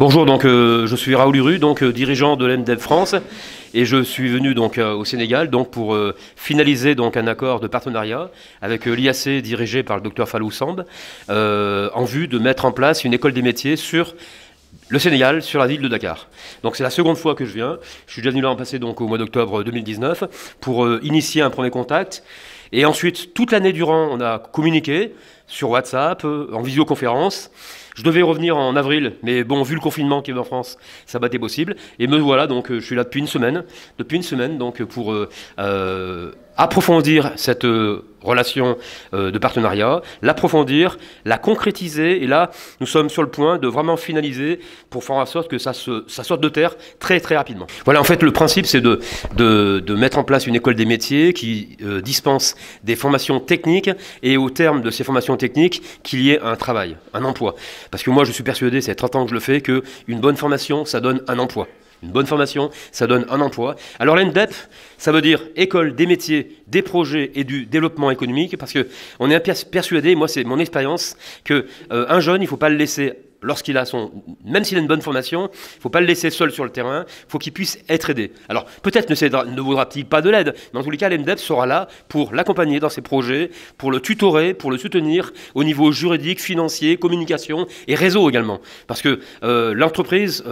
Bonjour, donc je suis Raoul Uru, donc dirigeant de l'MDEV France, et je suis venu donc au Sénégal donc pour finaliser donc un accord de partenariat avec l'IAC dirigé par le docteur Fallou Samb en vue de mettre en place une école des métiers sur le Sénégal, sur la ville de Dakar. Donc c'est la seconde fois que je viens. Je suis déjà venu l'an passé donc au mois d'octobre 2019 pour initier un premier contact. Et ensuite, toute l'année durant, on a communiqué sur WhatsApp, en visioconférence. Je devais revenir en avril, mais bon, vu le confinement qui est en France, ça n'a pas été possible. Et me voilà, donc je suis là depuis une semaine, donc pour approfondir cette relation de partenariat, l'approfondir, la concrétiser. Et là, nous sommes sur le point de vraiment finaliser pour faire en sorte que ça sorte de terre très très rapidement. Voilà, en fait, le principe, c'est de mettre en place une école des métiers qui dispense des formations techniques et au terme de ces formations techniques, qu'il y ait un travail, un emploi. Parce que moi, je suis persuadé, c'est 30 ans que je le fais, qu'une bonne formation, ça donne un emploi. Une bonne formation, ça donne un emploi. Alors l'ENDEP, ça veut dire École des métiers, des projets et du développement économique, parce qu'on est persuadé, moi c'est mon expérience, qu'un jeune, il ne faut pas le laisser, lorsqu'il a même s'il a une bonne formation, il ne faut pas le laisser seul sur le terrain, il faut qu'il puisse être aidé. Alors peut-être ne voudra-t-il pas de l'aide, mais en tous les cas, l'ENDEP sera là pour l'accompagner dans ses projets, pour le tutorer, pour le soutenir au niveau juridique, financier, communication et réseau également. Parce que l'entreprise...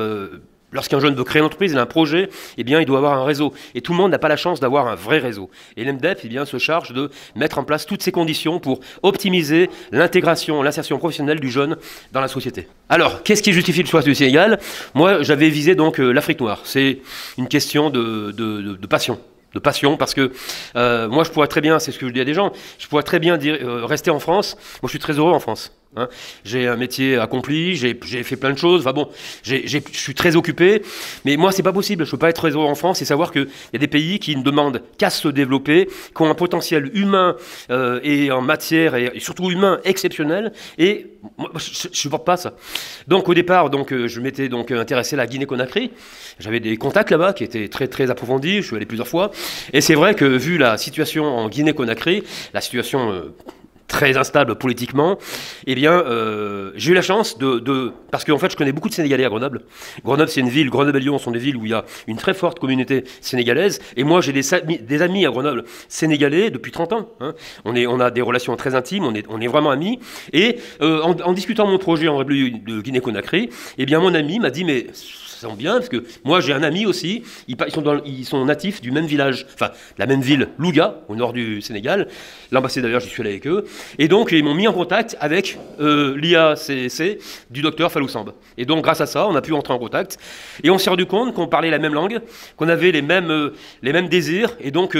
Lorsqu'un jeune veut créer une entreprise, il a un projet, eh bien, il doit avoir un réseau. Et tout le monde n'a pas la chance d'avoir un vrai réseau. Et l'MDEP, eh bien, se charge de mettre en place toutes ces conditions pour optimiser l'intégration, l'insertion professionnelle du jeune dans la société. Alors, qu'est-ce qui justifie le choix du Sénégal? Moi, j'avais visé donc l'Afrique noire. C'est une question de passion. De passion, parce que moi, je pourrais très bien, c'est ce que je dis à des gens, je pourrais très bien rester en France. Moi, je suis très heureux en France. Hein. J'ai un métier accompli, j'ai fait plein de choses, enfin bon, je suis très occupé, mais moi c'est pas possible, je peux pas être très heureux en France et savoir qu'il y a des pays qui ne demandent qu'à se développer, qui ont un potentiel humain et en matière et surtout humain exceptionnel, et moi, je supporte pas ça. Donc au départ, je m'étais donc intéressé à la Guinée-Conakry, j'avais des contacts là-bas qui étaient très très approfondis, je suis allé plusieurs fois, et c'est vrai que vu la situation en Guinée-Conakry, la situation très instable politiquement, eh bien, j'ai eu la chance parce qu'en fait, je connais beaucoup de Sénégalais à Grenoble. Grenoble, c'est une ville, Grenoble et Lyon sont des villes où il y a une très forte communauté sénégalaise. Et moi, j'ai des amis à Grenoble sénégalais depuis 30 ans. Hein. On a des relations très intimes, on est vraiment amis. Et en discutant de mon projet en République de Guinée-Conakry, eh bien, mon ami m'a dit, mais ça sent bien, parce que moi, j'ai un ami aussi, ils sont natifs du même village, enfin, la même ville, Louga, au nord du Sénégal. L'ambassadeur, d'ailleurs, j'y suis allé avec eux. Et donc, ils m'ont mis en contact avec l'IACC du docteur Fallou Samb. Et donc, grâce à ça, on a pu entrer en contact. Et on s'est rendu compte qu'on parlait la même langue, qu'on avait les mêmes désirs. Et donc,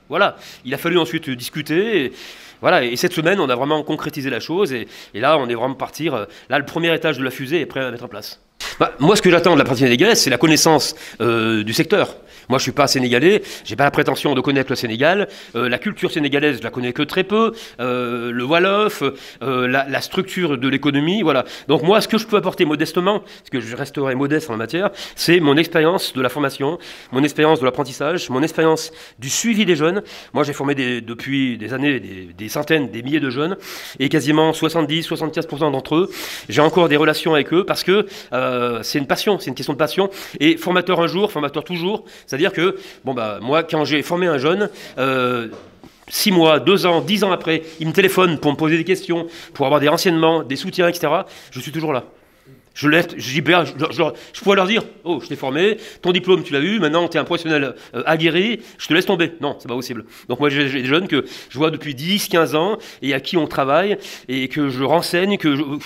voilà, il a fallu ensuite discuter. Voilà, et cette semaine, on a vraiment concrétisé la chose. Et là, on est vraiment partir. Là, le premier étage de la fusée est prêt à mettre en place. Moi, ce que j'attends de la pratique sénégalaise, c'est la connaissance du secteur. Moi, je ne suis pas sénégalais, je n'ai pas la prétention de connaître le Sénégal. La culture sénégalaise, je la connais que très peu. Le Wolof, la structure de l'économie, voilà. Donc moi, ce que je peux apporter modestement, parce que je resterai modeste en la matière, c'est mon expérience de la formation, mon expérience de l'apprentissage, mon expérience du suivi des jeunes. Moi, j'ai formé depuis des années des centaines, des milliers de jeunes, et quasiment 70-75% d'entre eux, j'ai encore des relations avec eux, parce que c'est une passion, c'est une question de passion. Et formateur un jour, formateur toujours. C'est-à-dire que, moi, quand j'ai formé un jeune, 6 mois, 2 ans, 10 ans après, il me téléphone pour me poser des questions, pour avoir des renseignements, des soutiens, etc. Je suis toujours là. Je pourrais leur dire, oh, je t'ai formé, ton diplôme tu l'as eu, maintenant tu es un professionnel aguerri, je te laisse tomber. Non, c'est pas possible. Donc moi j'ai des jeunes que je vois depuis 10, 15 ans et à qui on travaille et que je renseigne, il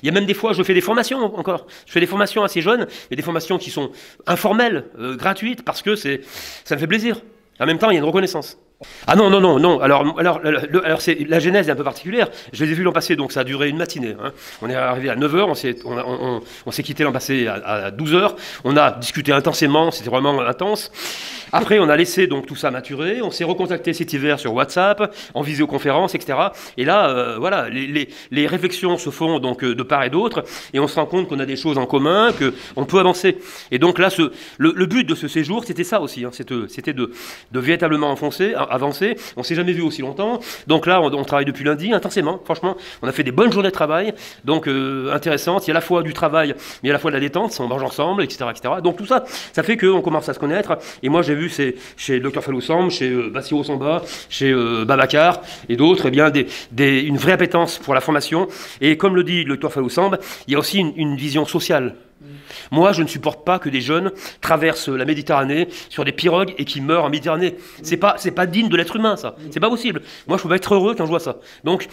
y a même des fois, je fais des formations encore. Je fais des formations à ces jeunes, et des formations qui sont informelles, gratuites, parce que ça me fait plaisir. En même temps, il y a une reconnaissance. Ah non. Alors la genèse est un peu particulière. Je les ai vus l'an passé, donc ça a duré une matinée. Hein. On est arrivé à 9h, on s'est quitté l'an passé à 12h. On a discuté intensément, c'était vraiment intense. Après, on a laissé donc tout ça maturer. On s'est recontacté cet hiver sur WhatsApp, en visioconférence, etc. Et là, voilà, les réflexions se font donc de part et d'autre, et on se rend compte qu'on a des choses en commun, qu'on peut avancer. Et donc là, le but de ce séjour, c'était ça aussi. Hein, c'était de véritablement avancé. On ne s'est jamais vu aussi longtemps. Donc là, on travaille depuis lundi intensément. Franchement, on a fait des bonnes journées de travail, donc intéressantes. Il y a à la fois du travail, mais à la fois de la détente. On mange ensemble, etc., etc. Donc tout ça, ça fait qu'on commence à se connaître. Et moi, j'ai vu, c'est chez le Dr Fallou Samb, chez Bassirou Samba, chez Babacar et d'autres, eh bien, une vraie appétence pour la formation. Et comme le dit le Dr Fallou Samb, il y a aussi une vision sociale. Moi, je ne supporte pas que des jeunes traversent la Méditerranée sur des pirogues et qui meurent en Méditerranée. C'est pas digne de l'être humain, ça. C'est pas possible. Moi, je peux pas être heureux quand je vois ça. Donc,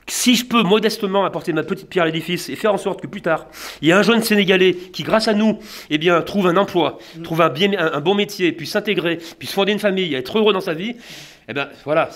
si je peux modestement apporter ma petite pierre à l'édifice et faire en sorte que plus tard, il y a un jeune Sénégalais qui, grâce à nous, eh bien, trouve un emploi, trouve un bon métier, puisse s'intégrer, puisse fonder une famille, être heureux dans sa vie, eh bien, voilà,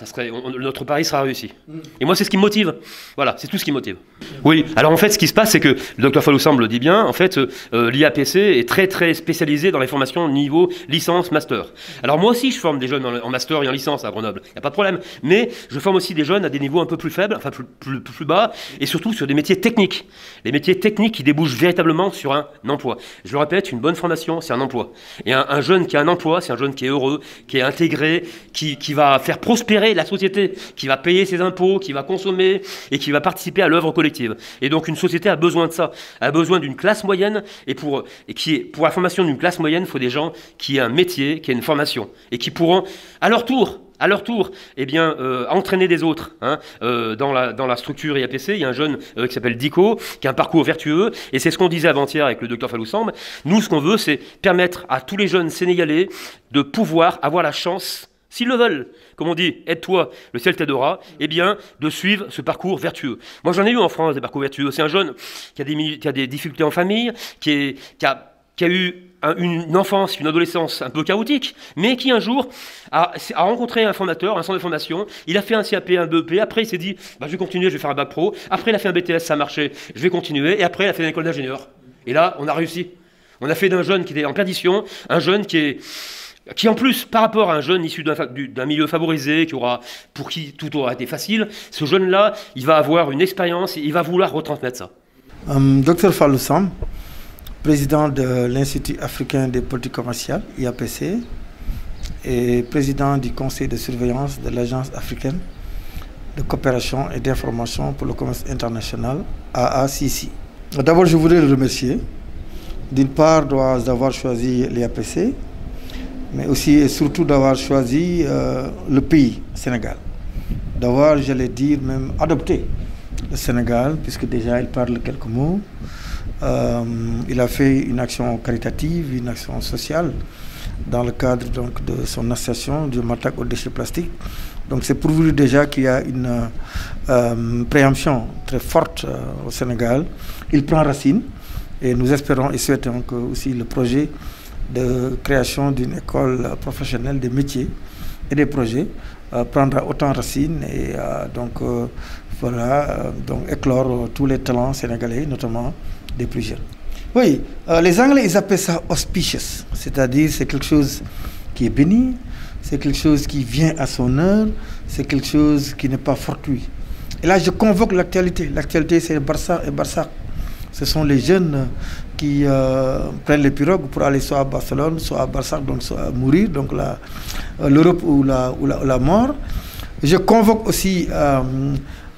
notre pari sera réussi. Et moi, c'est ce qui me motive. Voilà, c'est tout ce qui me motive. Oui, alors en fait, ce qui se passe, c'est que le Dr Fallou Samb le dit bien, en fait, l'IAPC est très, très spécialisé dans les formations niveau licence, master. Alors moi aussi, je forme des jeunes en master et en licence à Grenoble, il n'y a pas de problème. Mais je forme aussi des jeunes à des niveaux un peu plus faibles, enfin plus bas, et surtout sur des métiers techniques. Les métiers techniques qui débouchent véritablement sur un emploi. Je le répète, une bonne formation, c'est un emploi. Et un jeune qui a un emploi, c'est un jeune qui est heureux, qui est intégré, qui va faire prospérer la société, qui va payer ses impôts, qui va consommer et qui va participer à l'œuvre collective. Et donc une société a besoin de ça, a besoin d'une classe moyenne, et pour la formation d'une classe moyenne, il faut des gens qui aient un métier, qui aient une formation, et qui pourront, à leur tour, eh bien, entraîner des autres. Hein, dans la structure IAPC, il y a un jeune qui s'appelle Dico, qui a un parcours vertueux, et c'est ce qu'on disait avant-hier avec le Dr Fallou Samb. Nous, ce qu'on veut, c'est permettre à tous les jeunes Sénégalais de pouvoir avoir la chance, s'ils le veulent, comme on dit, aide-toi, le ciel t'aidera, eh bien, de suivre ce parcours vertueux. Moi, j'en ai eu en France des parcours vertueux. C'est un jeune qui a des difficultés en famille, qui a eu une enfance, une adolescence un peu chaotique, mais qui un jour a rencontré un formateur, un centre de formation, il a fait un CAP, un BEP, après il s'est dit, bah, je vais continuer, je vais faire un bac pro, après il a fait un BTS, ça a marché, je vais continuer, et après il a fait une école d'ingénieur. Et là, on a réussi. On a fait d'un jeune qui était en perdition, un jeune qui en plus, par rapport à un jeune issu d'un milieu favorisé, pour qui tout aura été facile, ce jeune-là, il va avoir une expérience et il va vouloir retransmettre ça. Dr Fallou Samb, président de l'Institut africain des politiques commerciales, IAPC, et président du conseil de surveillance de l'Agence africaine de coopération et d'information pour le commerce international, AACC. D'abord, je voudrais le remercier, d'une part d'avoir choisi l'IAPC, mais aussi et surtout d'avoir choisi le pays, Sénégal. D'avoir, j'allais dire, même adopté le Sénégal, puisque déjà il parle quelques mots. Il a fait une action caritative, une action sociale, dans le cadre donc, de son association du matraque aux déchets plastiques. Donc c'est pour vous dire déjà qu'il y a une préemption très forte au Sénégal. Il prend racine et nous espérons et souhaitons que aussi le projet de création d'une école professionnelle des métiers et des projets prendra autant racine et donc éclore tous les talents sénégalais, notamment des plus jeunes. Oui, les Anglais ils appellent ça auspicious, c'est-à-dire c'est quelque chose qui est béni, c'est quelque chose qui vient à son heure, c'est quelque chose qui n'est pas fortuit. Et là je convoque l'actualité. L'actualité c'est Barça et Barça. Ce sont les jeunes qui prennent les pirogues pour aller soit à Barcelone, soit à Barça, donc soit à mourir, donc l'Europe ou la mort. Je convoque aussi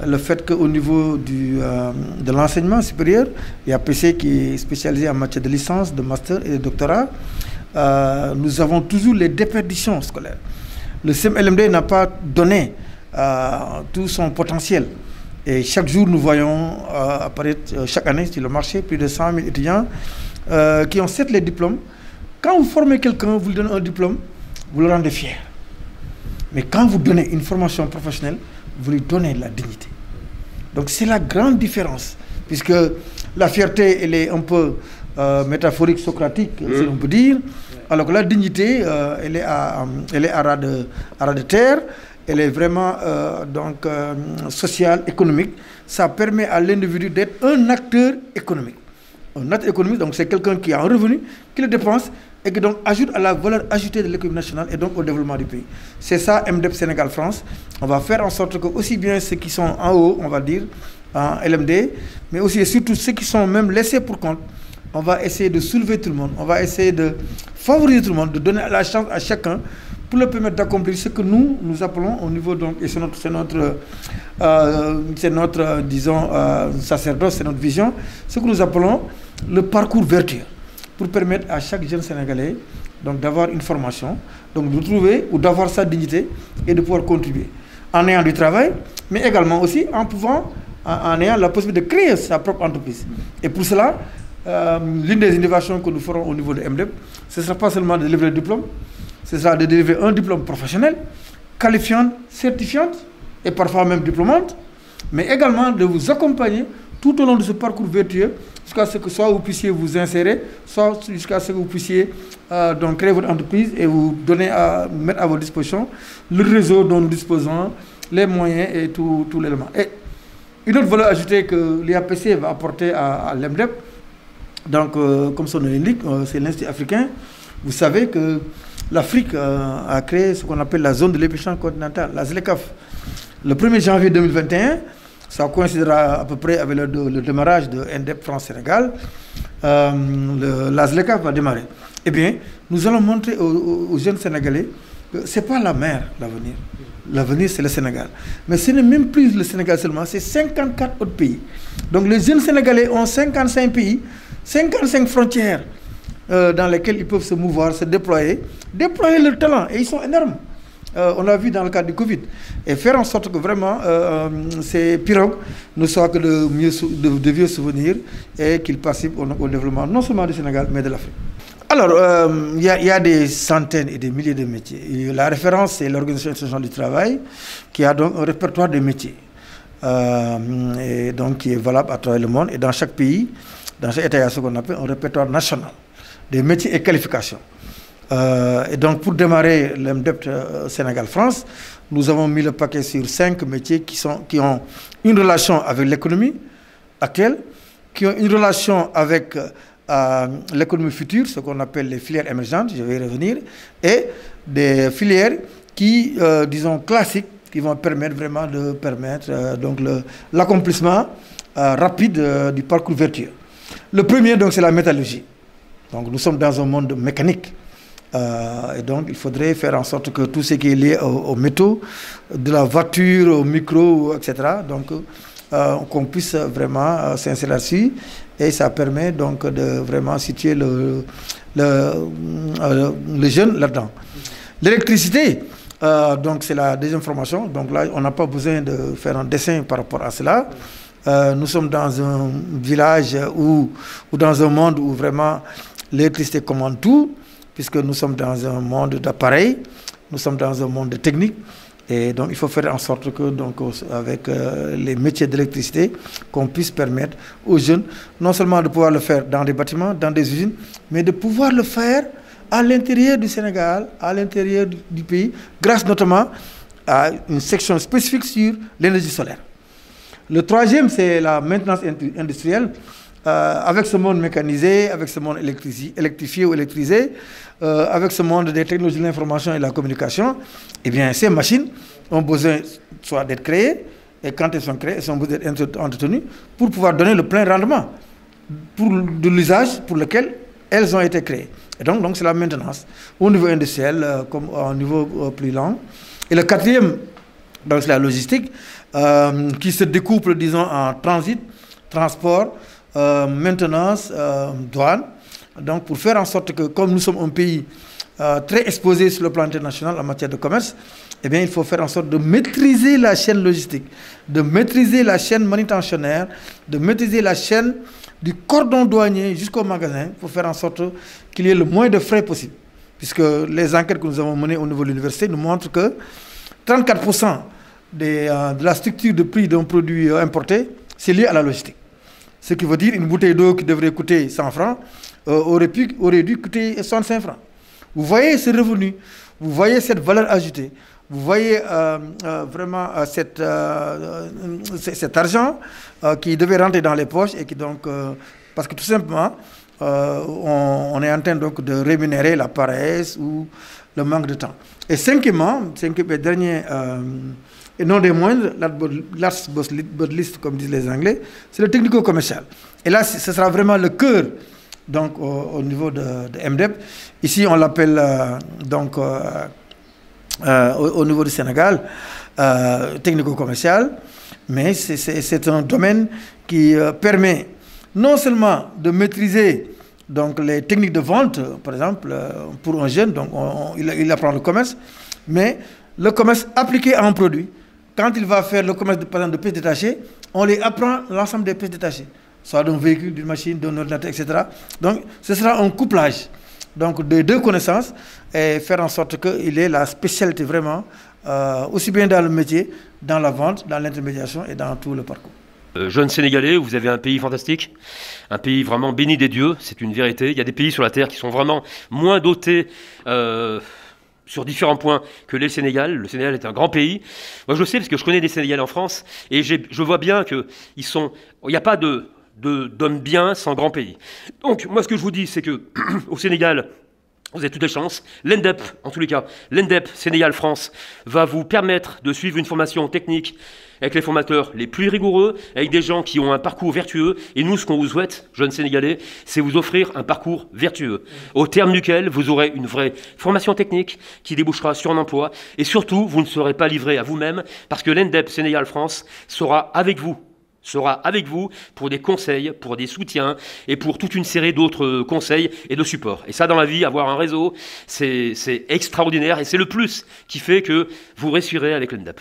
le fait qu'au niveau de l'enseignement supérieur, il y a PC qui est spécialisé en matière de licence, de master et de doctorat. Nous avons toujours les déperditions scolaires. Le CMLMD n'a pas donné tout son potentiel. Et chaque jour, nous voyons apparaître chaque année sur le marché plus de 100 000 étudiants qui ont certes les diplômes. Quand vous formez quelqu'un, vous lui donnez un diplôme, vous le rendez fier. Mais quand vous donnez une formation professionnelle, vous lui donnez la dignité. Donc c'est la grande différence, puisque la fierté, elle est un peu métaphorique, socratique, si l'on peut dire, alors que la dignité, elle est à ras de terre. Elle est vraiment sociale, économique. Ça permet à l'individu d'être un acteur économique. Un acteur économique, donc c'est quelqu'un qui a un revenu, qui le dépense et qui donc ajoute à la valeur ajoutée de l'économie nationale et donc au développement du pays. C'est ça MDEP Sénégal-France. On va faire en sorte que aussi bien ceux qui sont en haut, on va dire, en LMD, mais aussi et surtout ceux qui sont même laissés pour compte, on va essayer de soulever tout le monde, on va essayer de favoriser tout le monde, de donner la chance à chacun pour le permettre d'accomplir ce que nous appelons au niveau, donc, et c'est notre disons, sacerdoce, c'est notre vision, ce que nous appelons le parcours vertueux, pour permettre à chaque jeune Sénégalais donc, d'avoir une formation, donc de trouver ou d'avoir sa dignité et de pouvoir contribuer en ayant du travail, mais également aussi en ayant la possibilité de créer sa propre entreprise. Et pour cela, l'une des innovations que nous ferons au niveau de MDEP, ce ne sera pas seulement de délivrer le diplôme, ce sera de délivrer un diplôme professionnel, qualifiant, certifiant et parfois même diplômante, mais également de vous accompagner tout au long de ce parcours vertueux jusqu'à ce que soit vous puissiez vous insérer, soit jusqu'à ce que vous puissiez donc créer votre entreprise et vous mettre à votre disposition le réseau dont nous disposons, les moyens et tout l'élément. Et une autre valeur ajoutée que l'IAPC va apporter à l'MDEP, donc comme son nom l'indique, c'est l'Institut africain. Vous savez que l'Afrique a créé ce qu'on appelle la zone de l'échange continental, la ZLECAf. Le 1er janvier 2021, ça coïncidera à peu près avec le démarrage de MDEP France-Sénégal, la ZLECAf va démarrer. Eh bien, nous allons montrer aux jeunes Sénégalais que ce n'est pas la mer l'avenir. L'avenir, c'est le Sénégal. Mais ce n'est même plus le Sénégal seulement, c'est 54 autres pays. Donc les jeunes Sénégalais ont 55 pays, 55 frontières dans lesquelles ils peuvent se mouvoir, se déployer leur talent. Et ils sont énormes. On l'a vu dans le cadre du Covid. Et faire en sorte que vraiment ces pirogues ne soient que de vieux souvenirs et qu'ils participent au développement non seulement du Sénégal, mais de l'Afrique. Alors, il y a des centaines et des milliers de métiers. Et la référence, c'est l'Organisation internationale du travail, qui a donc un répertoire de métiers, et donc qui est valable à travers le monde. Et dans chaque pays, dans chaque État, il y a ce qu'on appelle un répertoire national des métiers et qualifications. Et donc, pour démarrer l'MDEP Sénégal-France, nous avons mis le paquet sur 5 métiers qui ont une relation avec l'économie actuelle, qui ont une relation avec l'économie future, ce qu'on appelle les filières émergentes, je vais y revenir, et des filières qui, disons, classiques, qui vont permettre vraiment donc l'accomplissement rapide du parcours vertueux. Le premier, donc, c'est la métallurgie. Donc, nous sommes dans un monde mécanique. Et donc, il faudrait faire en sorte que tout ce qui est lié aux métaux, de la voiture, au micro, etc., donc, qu'on puisse vraiment s'insérer là-dessus. Et ça permet donc de vraiment situer le jeune là-dedans. L'électricité, donc c'est la deuxième formation. Donc là, on n'a pas besoin de faire un dessin par rapport à cela. Nous sommes dans un village ou dans un monde où vraiment l'électricité commande tout, puisque nous sommes dans un monde d'appareils, nous sommes dans un monde de technique. Et donc, il faut faire en sorte que, donc, avec les métiers d'électricité, qu'on puisse permettre aux jeunes, non seulement de pouvoir le faire dans des bâtiments, dans des usines, mais de pouvoir le faire à l'intérieur du Sénégal, à l'intérieur du pays, grâce notamment à une section spécifique sur l'énergie solaire. Le troisième, c'est la maintenance industrielle. Avec ce monde mécanisé, avec ce monde électrifié ou électrisé, avec ce monde des technologies de l'information et de la communication, eh bien, ces machines ont besoin soit d'être créées, et quand elles sont créées, elles ont besoin d'être entretenues pour pouvoir donner le plein rendement de l'usage pour lequel elles ont été créées. Et donc c'est la maintenance au niveau industriel comme au niveau plus lent. Et le quatrième, donc c'est la logistique, qui se découple, disons, en transit, transport, maintenance, douane. Donc, pour faire en sorte que, comme nous sommes un pays très exposé sur le plan international en matière de commerce, eh bien, il faut faire en sorte de maîtriser la chaîne logistique, de maîtriser la chaîne manutentionnaire, de maîtriser la chaîne du cordon douanier jusqu'au magasin pour faire en sorte qu'il y ait le moins de frais possible. Puisque les enquêtes que nous avons menées au niveau de l'université nous montrent que 34% de la structure de prix d'un produit importé, c'est lié à la logistique. Ce qui veut dire une bouteille d'eau qui devrait coûter 100 francs aurait dû coûter 65 francs. Vous voyez ce revenu, vous voyez cette valeur ajoutée, vous voyez vraiment cet argent qui devait rentrer dans les poches et qui donc, parce que tout simplement, on est en train donc de rémunérer la paresse ou le manque de temps. Et cinquièmement, et dernier, et non des moindres, last but least, comme disent les Anglais, c'est le technico-commercial. Et là, ce sera vraiment le cœur donc, au niveau de MDEP. Ici, on l'appelle donc au niveau du Sénégal, technico-commercial, mais c'est un domaine qui permet non seulement de maîtriser donc, les techniques de vente, par exemple, pour un jeune, donc il apprend le commerce, mais le commerce appliqué à un produit. Quand il va faire le commerce, par exemple, de pièces détachées, on lui apprend l'ensemble des pièces détachées, soit d'un véhicule, d'une machine, d'un ordinateur, etc. Donc, ce sera un couplage donc, de deux connaissances et faire en sorte qu'il ait la spécialité vraiment, aussi bien dans le métier, dans la vente, dans l'intermédiation et dans tout le parcours. Jeunes Sénégalais, vous avez un pays fantastique, un pays vraiment béni des dieux, c'est une vérité. Il y a des pays sur la terre qui sont vraiment moins dotés sur différents points que les Sénégal. Le Sénégal est un grand pays. Moi, je le sais parce que je connais des Sénégalais en France et je vois bien qu'il n'y a pas d'homme bien sans grand pays. Donc, moi, ce que je vous dis, c'est qu'au Sénégal, vous avez toutes les chances. L'ENDEP, en tous les cas, l'ENDEP Sénégal-France va vous permettre de suivre une formation technique avec les formateurs les plus rigoureux, avec des gens qui ont un parcours vertueux. Et nous, ce qu'on vous souhaite, jeunes Sénégalais, c'est vous offrir un parcours vertueux, au terme duquel vous aurez une vraie formation technique qui débouchera sur un emploi. Et surtout, vous ne serez pas livré à vous-même, parce que l'ENDEP Sénégal-France sera avec vous pour des conseils, pour des soutiens et pour toute une série d'autres conseils et de supports. Et ça, dans la vie, avoir un réseau, c'est extraordinaire et c'est le plus qui fait que vous réussirez avec l'ENDEP.